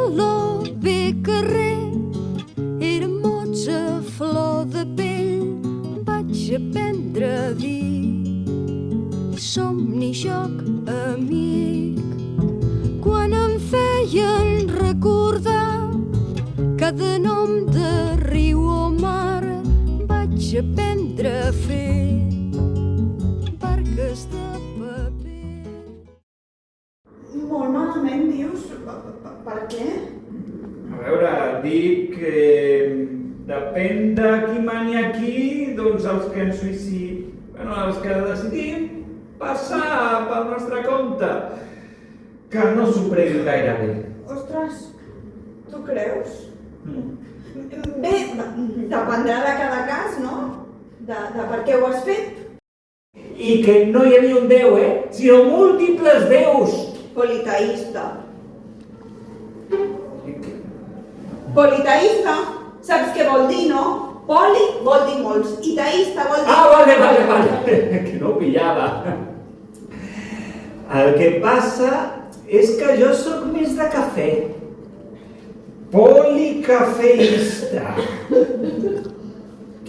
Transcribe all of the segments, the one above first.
l'O.B. Carrer era motza, flor de pell. Vaig aprendre vi, somni, joc, amic. Quan em feien recordar cada nom de riu o mar, vaig aprendre a fer barques de paper. Molt malament, dius? Per què? A veure, dic que depèn de qui mani aquí, doncs els que els que decidim passar pel nostre compte, que no s'ho pregui gaire bé. Ostres, tu creus? Bé, dependrà de cada cas, no? De per què ho has fet. I que no hi havia un déu, sinó múltiples déus. Politeista. Politeista, saps què vol dir, no? Poli vol dir molts i teista vol dir... Vale, que no ho pillava. El que passa és que jo sóc més de cafè. Policafeista.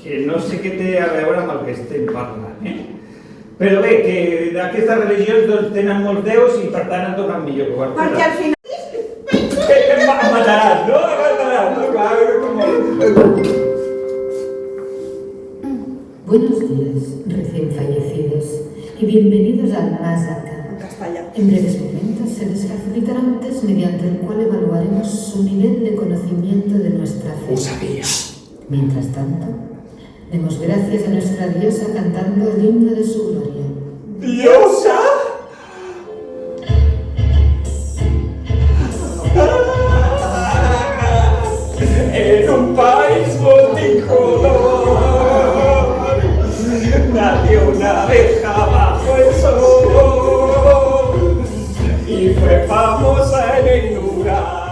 Que no sé què té a veure amb el que estem parlant, Però bé, que d'aquestes religions doncs, tenen molts déus i per tant em toquen millor cobertura. Perquè al final... Em mataràs, no? Buenos días, recién fallecidos, y bienvenidos al Más Acá. En castellà. En breves momentos se les facilitará un test mediante el cual evaluaremos su nivel de conocimiento de nuestra fe. Ho sabia. Mientras tanto, demos gracias a nuestra diosa cantando el himno de su gloria. ¿Diosa? En un país multicolor nació una abeja bajo el sol y fue famosa en el lugar.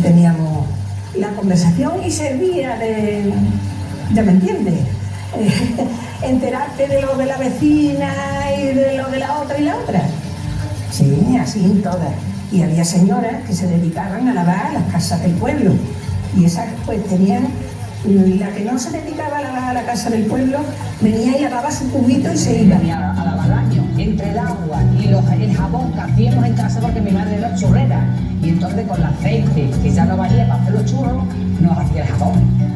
teníamos la conversación y servía de, ya me entiendes, enterarte de lo de la vecina y de lo de la otra y la otra. Sí, así en todas. Y había señoras que se dedicaban a lavar las casas del pueblo. Y esas pues tenían, la que no se dedicaba a lavar a la casa del pueblo, venía y lavaba su cubito y se iba. A lavar baño, entre el agua y el jabón que hacíamos en casa porque mi madre era churrera. Y entonces con el aceite, que ya no valía para hacer los churros, nos hacía el jabón.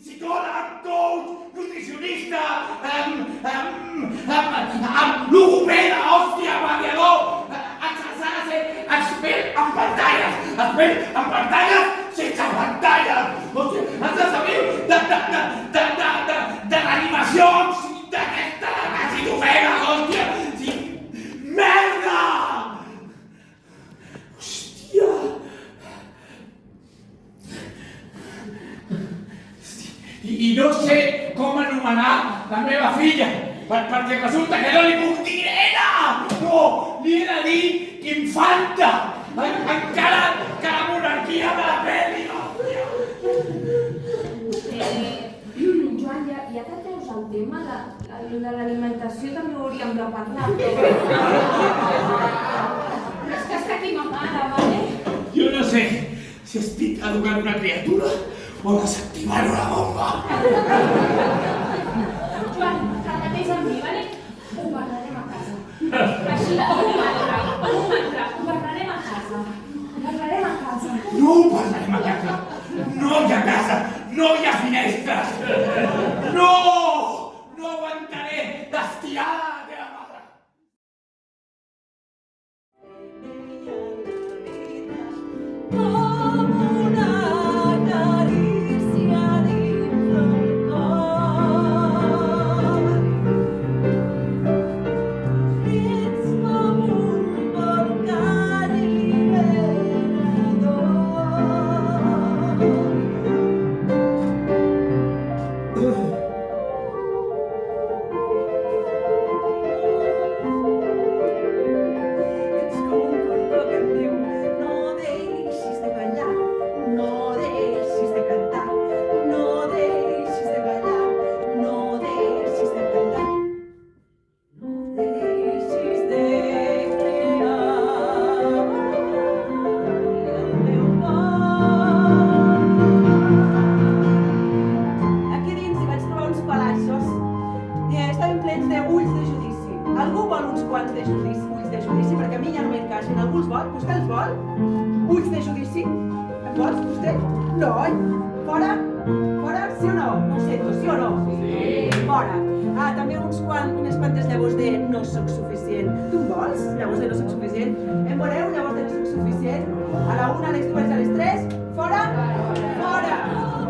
Psicòleg, coach, nutricionista, logopeda, hòstia, mediador, s'ha de ser expert en pantalles, sense pantalles, hòstia, has de saber de l'animacions, d'aquesta citofena, hòstia, sí, merda! Hòstia! I no sé com anomenar la meva filla, perquè resulta que no li puc dir nena! No, li he de dir infanta! Encara que la monarquia me la peli! Joan, ja que treus el tema de l'alimentació també ho hauríem de parlar. Però és que està aquí ma mare, vale? Jo no sé si estic educant una criatura o desactivant una bomba. Joan, repeteix amb mi, vale? Ho parlarem a casa. Així, un mantra, ho parlarem a casa. Ho parlarem a casa. No ho parlarem a casa. No hi ha casa, no hi ha finestres. No! No aguantaré l'estirada de la teva mare. També unes quantes llavors de no soc suficient. Tu en vols? Llavors de no soc suficient? En voleu llavors de no soc suficient? A la 1, a les 2, a les 3? Fora? Fora!